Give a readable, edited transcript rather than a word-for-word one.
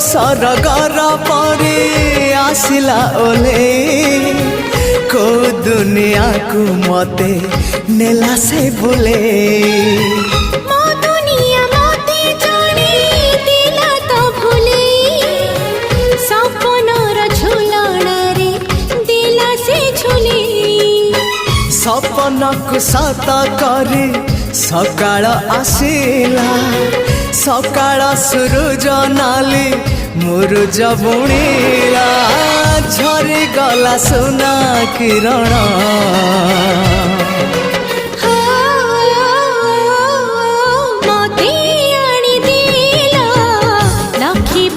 सरगर परे आसिला ओले को दुनिया को मते नेला से बोले मो दुनिया मते जाने दिला तो भूले सपनर झुलना रे दिला से झुले सपन को सत करे सकाळ आसिला सकाळ सूरज नाली मुरुज बुणीला झरी गला सुना किरण मते आनी दिला लखी